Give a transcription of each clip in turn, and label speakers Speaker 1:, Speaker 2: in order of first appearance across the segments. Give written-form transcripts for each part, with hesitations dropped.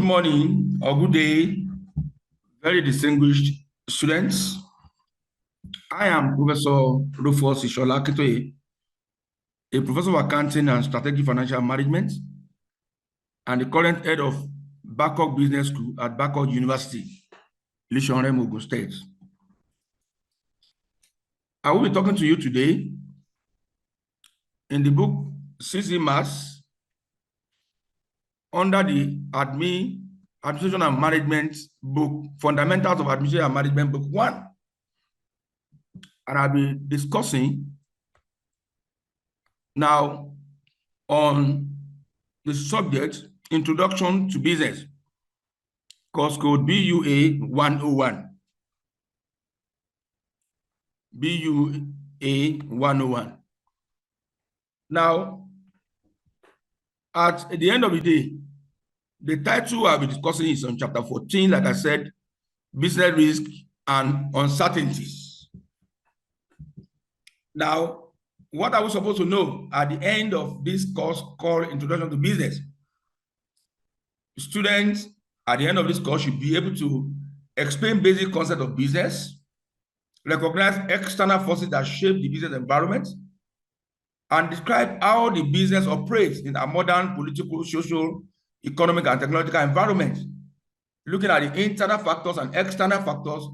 Speaker 1: Good morning or good day, very distinguished students. I am Professor Rufus Akintoye, a professor of accounting and strategic financial management, and the current head of Babcock Business School at Babcock University, Ilishan, Ogun State. I will be talking to you today in the book CCMAS under the Administration and Management book, Fundamentals of Administration and Management book 1. And I'll be discussing now on the subject, Introduction to Business, course code BUA 101. BUA 101. Now, at the end of the day, the title I'll be discussing is on chapter 14, like I said, Business Risk and Uncertainties. Now, what are we supposed to know at the end of this course called Introduction to Business? Students at the end of this course should be able to explain basic concepts of business, recognize external forces that shape the business environment, and describe how the business operates in a modern political, social, economic, and technological environment, looking at the internal factors and external factors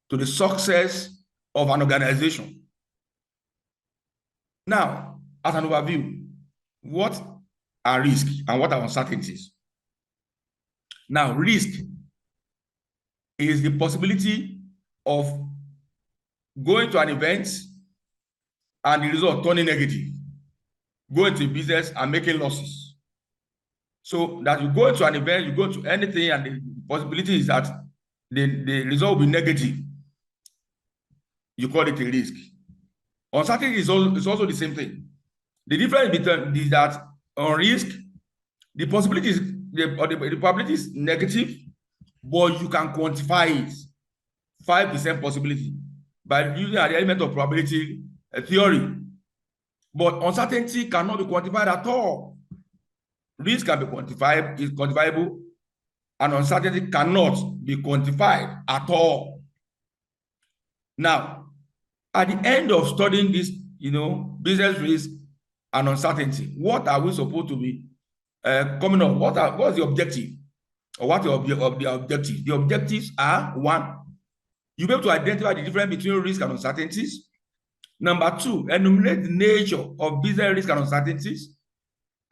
Speaker 1: to the success of an organization. Now, as an overview, what are risks and what are uncertainties? Now, risk is the possibility of going to an event and the result turning negative, going to business and making losses. So that you go into an event, you go to anything, and the possibility is that the result will be negative. You call it a risk. Uncertainty is also the same thing. The difference between is that on risk, the possibility is the probability is negative, but you can quantify it. 5% possibility by using an element of probability theory. But uncertainty cannot be quantified at all. Risk can be quantified, is quantifiable, and uncertainty cannot be quantified at all. Now, at the end of studying this, business risk and uncertainty, what are we supposed to be coming up? What's the objective? Or what are the objectives? The objectives are: 1, you'll be able to identify the difference between risk and uncertainties. Number 2, enumerate the nature of business risk and uncertainties.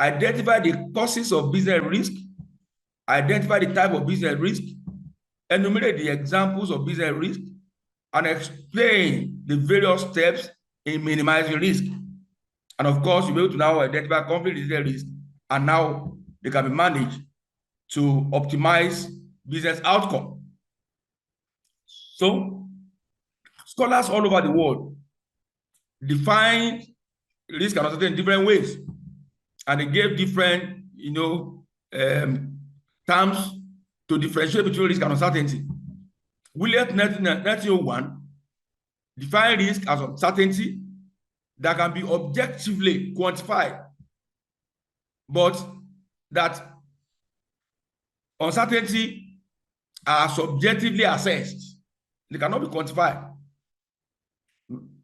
Speaker 1: Identify the causes of business risk. Identify the type of business risk. Enumerate the examples of business risk, and explain the various steps in minimizing risk. And of course, you'll be able to now identify conflict-related risk, and now they can be managed to optimize business outcome. So, scholars all over the world define risk and uncertainty in different ways, and they gave different, terms to differentiate between risk and uncertainty. Williams, 1901, defined risk as uncertainty that can be objectively quantified, but that uncertainty are subjectively assessed. They cannot be quantified.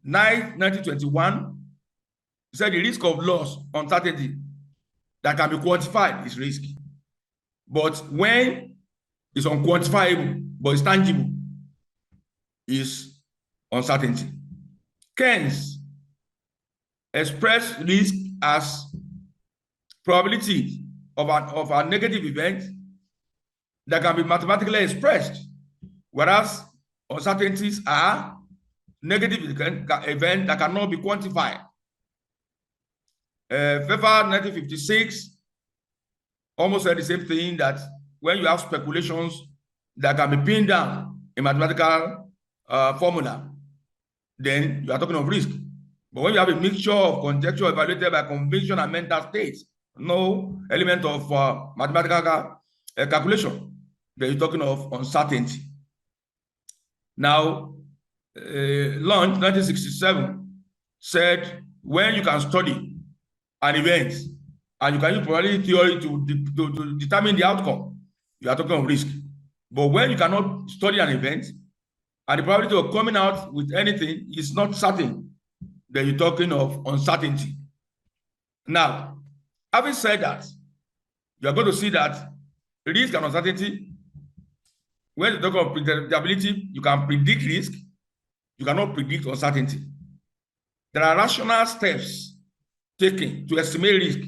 Speaker 1: 1921 said the risk of loss, uncertainty, that can be quantified is risk. But when it's unquantifiable, but it's tangible, is uncertainty. Keynes expressed risk as probability of a negative event that can be mathematically expressed, whereas uncertainties are negative event that cannot be quantified. Pfeffer, 1956, almost said the same thing, that when you have speculations that can be pinned down in mathematical formula, then you are talking of risk. But when you have a mixture of conjecture evaluated by conviction and mental states, no element of mathematical calculation, then you're talking of uncertainty. Now, Lunch, 1967, said when you can study an event and you can use probability theory to determine the outcome, you are talking of risk. But when you cannot study an event and the probability of coming out with anything is not certain, then you're talking of uncertainty. Now, having said that, you are going to see that risk and uncertainty, when you talk of predictability, you can predict risk, you cannot predict uncertainty. There are rational steps taken to estimate risk.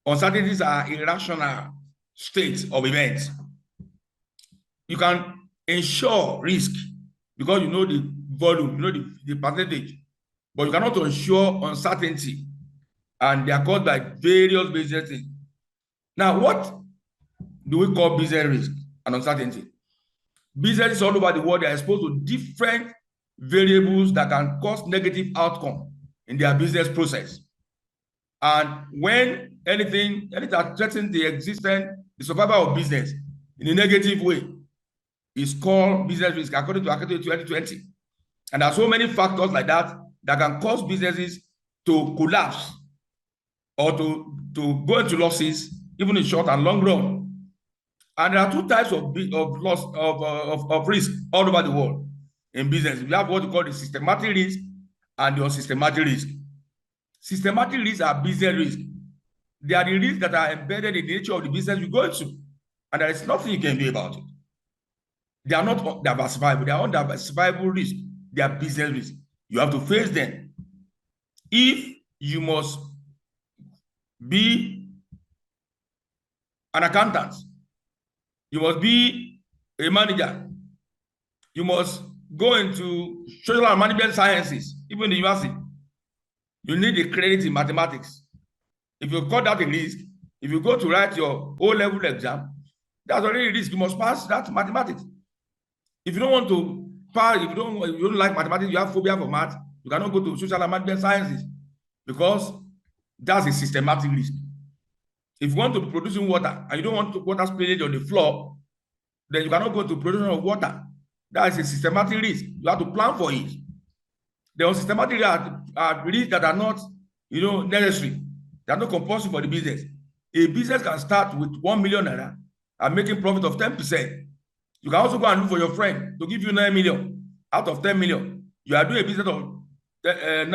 Speaker 1: Uncertainties are irrational states of events. You can ensure risk because you know the volume, you know the percentage, but you cannot ensure uncertainty, and they are caused by various business things. Now, what do we call business risk and uncertainty? Businesses all over the world are exposed to different variables that can cause negative outcome in their business process. And when anything that threatens the survival of business in a negative way is called business risk, according to Akintoye 2020. And there are so many factors like that that can cause businesses to collapse or to go into losses, even in short and long run. And there are two types of risk all over the world in business. We have what we call the systematic risk and the unsystematic risk. Systematic risks are business risk. They are the risks that are embedded in the nature of the business you go into, and there is nothing you can do about it. They are not diversifiable. They are undiversifiable risk. They are business risk. You have to face them. If you must be an accountant, you must be a manager, you must go into social and management sciences, even in the university, you need a credit in mathematics. If you call that a risk, if you go to write your O-level exam, that's already a risk. You must pass that mathematics. If you don't want to pass, if you don't like mathematics, you have phobia for math, you cannot go to social and management sciences because that's a systematic risk. If you want to be producing water and you don't want water spillage on the floor, then you cannot go to production of water. That is a systematic risk. You have to plan for it. There are systematic risks that are not, necessary. They are not compulsory for the business. A business can start with 1 million naira and making profit of 10%. You can also go and look for your friend to give you 9 million out of 10 million. You are doing a business of 10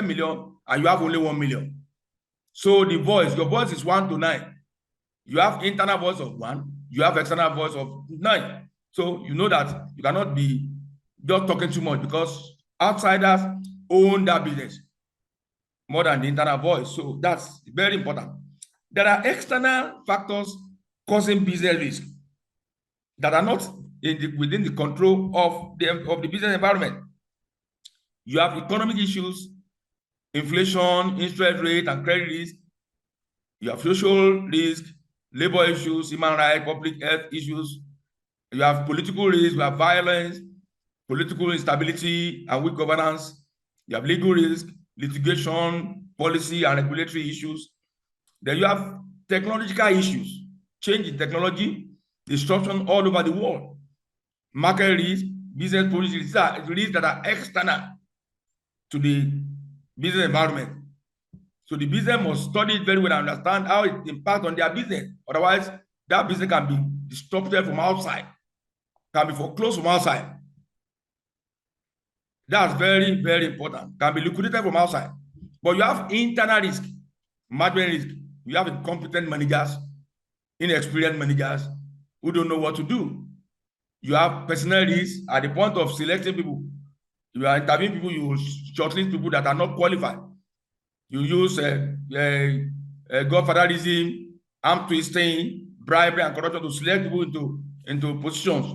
Speaker 1: million and you have only 1 million. So your voice is 1 to 9. You have internal voice of 1, you have external voice of 9. So you know that you cannot be just talking too much because outsiders own that business more than the internal voice. So that's very important. There are external factors causing business risk that are not within the control of the business environment. You have economic issues, inflation, interest rate, and credit risk. You have social risk, labor issues, human rights, public health issues. You have political risk, you have violence, political instability, and weak governance. You have legal risk, litigation, policy, and regulatory issues. Then you have technological issues, change in technology, disruption all over the world. Market risk, business policy risks that are external to the business environment. So the business must study it very well and understand how it impacts on their business. Otherwise, that business can be disrupted from outside, can be foreclosed from outside. That's very, very important. Can be liquidated from outside. But you have internal risk, management risk. You have incompetent managers, inexperienced managers who don't know what to do. You have personnel risk at the point of selecting people. You are interviewing people, you shortlist people that are not qualified. You use godfatherism, arm twisting, bribery, and corruption to select people into positions,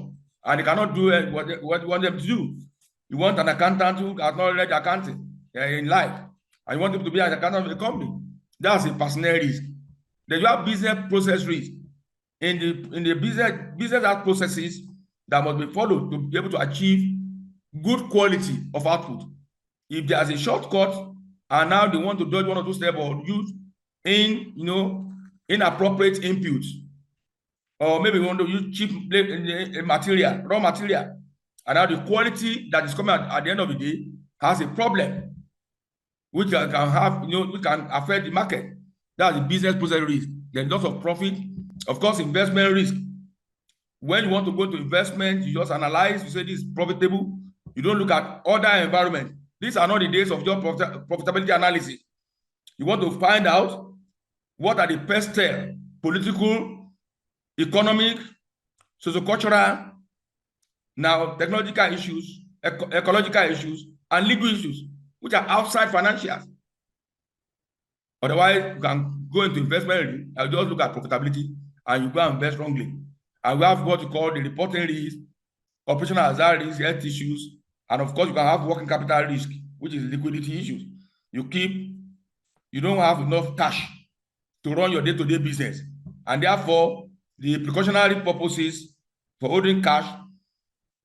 Speaker 1: and they cannot do what you want them to do. You want an accountant who has not read accounting in life, and you want him to be an accountant of the company. That's a personnel risk. Then you have business process risk. In the business has processes that must be followed to be able to achieve good quality of output. If there's a shortcut and now they want to dodge one or two steps or use inappropriate inputs, or maybe we want to use cheap material, raw material, and now the quality that is coming at the end of the day has a problem, which can have, which can affect the market. That's the business process risk. There's lots of profit, of course, investment risk. When you want to go to investment, you just analyze, you say this is profitable. You don't look at other environment. These are not the days of your profitability analysis. You want to find out what are the pestle, political, economic, sociocultural, now technological issues, ecological issues, and legal issues, which are outside financials. Otherwise, you can go into investment and just look at profitability and you go and invest wrongly. And we have what you call the reporting risk, operational hazard risk, health issues, and of course, you can have working capital risk, which is liquidity issues. You don't have enough cash to run your day-to-day business, and therefore, the precautionary purposes for holding cash,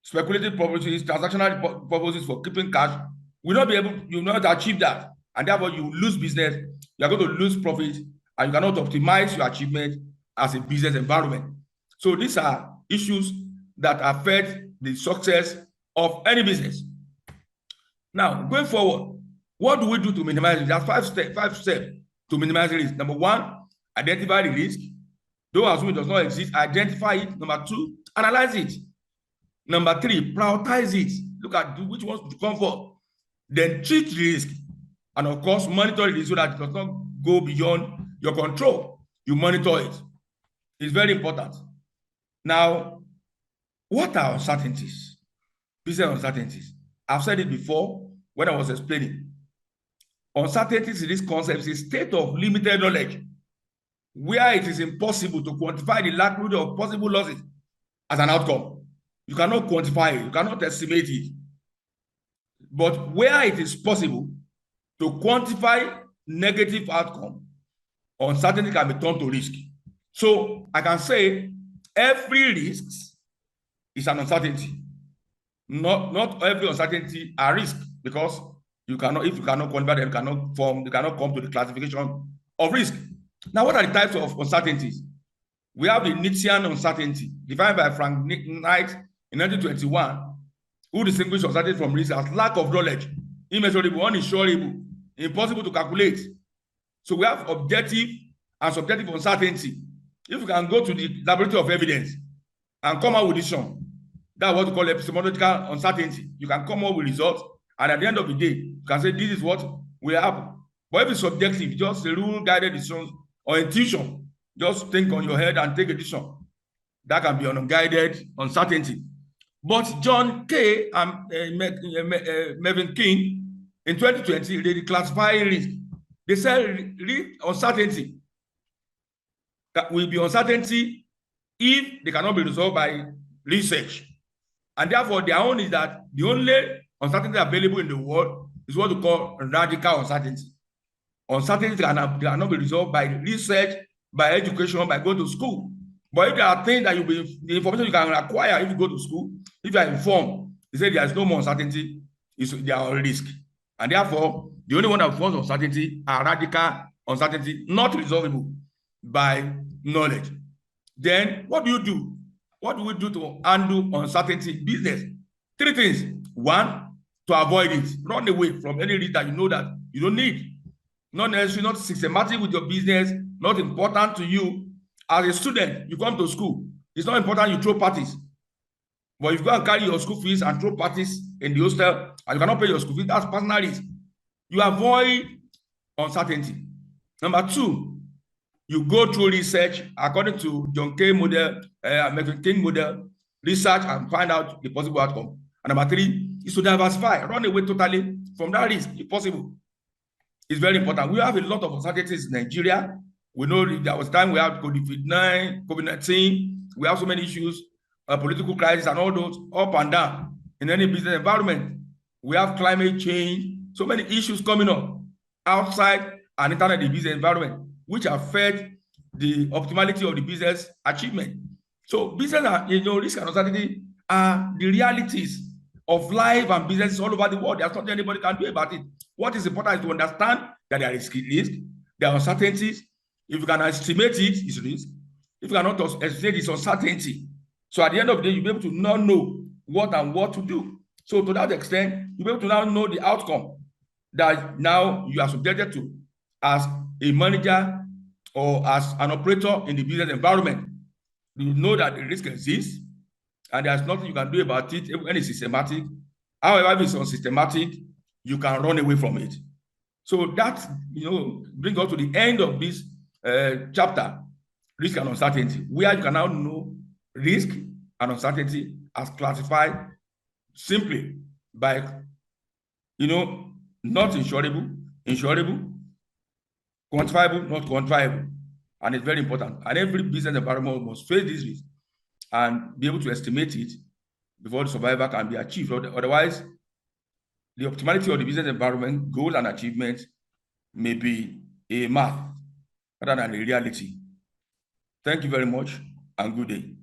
Speaker 1: speculative purposes, transactional purposes for keeping cash, you will not achieve that, and therefore you lose business. You are going to lose profit, and you cannot optimize your achievement as a business environment. So these are issues that affect the success of any business. Now, going forward, what do we do to minimize risk? There are five steps to minimize risk. Number one, identify the risk. Though assume it does not exist, identify it. Number two, analyze it. Number three, prioritize it. Look at which ones to come for. Then treat the risk. And of course, monitor it so that it does not go beyond your control. You monitor it. It's very important. Now, what are uncertainties? Business uncertainties. I've said it before when I was explaining. Uncertainties in this concept is a state of limited knowledge where it is impossible to quantify the likelihood of possible losses as an outcome. You cannot quantify it, you cannot estimate it. But where it is possible to quantify negative outcome, uncertainty can be turned to risk. So I can say every risk is an uncertainty. Not every uncertainty are risk, because if you cannot quantify them, they cannot come to the classification of risk. Now, what are the types of uncertainties? We have the Nietzschean uncertainty, defined by Frank Knight in 1921, who distinguished uncertainty from risk as lack of knowledge, immeasurable, uninsurable, impossible to calculate. So we have objective and subjective uncertainty. If you can go to the laboratory of evidence and come out with decision, that's what we call epistemological uncertainty. You can come up with results, and at the end of the day, you can say this is what will happen. But if it's subjective, just a rule-guided decision or intuition, just think on your head and take a decision, that can be an unguided uncertainty. But John Kay and Mervyn King in 2020, they declassify risk. They said uncertainty that will be uncertainty if they cannot be resolved by research. And therefore, their own is that the only uncertainty available in the world is what we call radical uncertainty. Uncertainty cannot be resolved by research, by education, by going to school. But if there are things that the information you can acquire if you go to school, if you are informed, they say there is no more uncertainty, they are risk. And therefore, the only one that forms uncertainty are radical uncertainty, not resolvable by knowledge. Then what do you do? What do we do to handle uncertainty in business? Three things. One, to avoid it. Run away from any risk that you know that you don't need. Not necessarily, not systematic with your business, not important to you. As a student, you come to school. It's not important you throw parties. But if you go and carry your school fees and throw parties in the hostel and you cannot pay your school fees, that's personal risk. You avoid uncertainty. Number two, you go through research according to John Kay model, Mervyn King model, research and find out the possible outcome. And number three is to diversify, run away totally from that risk if possible. It's very important. We have a lot of uncertainties in Nigeria. We know there was time we had COVID-19, we have so many issues, political crisis and all those up and down in any business environment. We have climate change, so many issues coming up outside and inside the business environment, which affect the optimality of the business achievement. So business, risk and uncertainty are the realities of life and businesses all over the world. There's nothing anybody can do about it. What is important is to understand that there is risk, there are uncertainties. If you can estimate it, it's risk. If you cannot estimate, it's uncertainty. So at the end of the day, you'll be able to now know what to do. So to that extent, you'll be able to now know the outcome that now you are subjected to as a manager or as an operator in the business environment. You know that the risk exists, and there's nothing you can do about it when it's systematic. However, if it's unsystematic, you can run away from it. So that, brings us to the end of this chapter, risk and uncertainty, where you can now know risk and uncertainty as classified simply by, not insurable, quantifiable, not quantifiable. And it's very important. And every business environment must face this risk and be able to estimate it before the survival can be achieved. Otherwise, the optimality of the business environment, goals and achievements may be a math rather than a reality. Thank you very much and good day.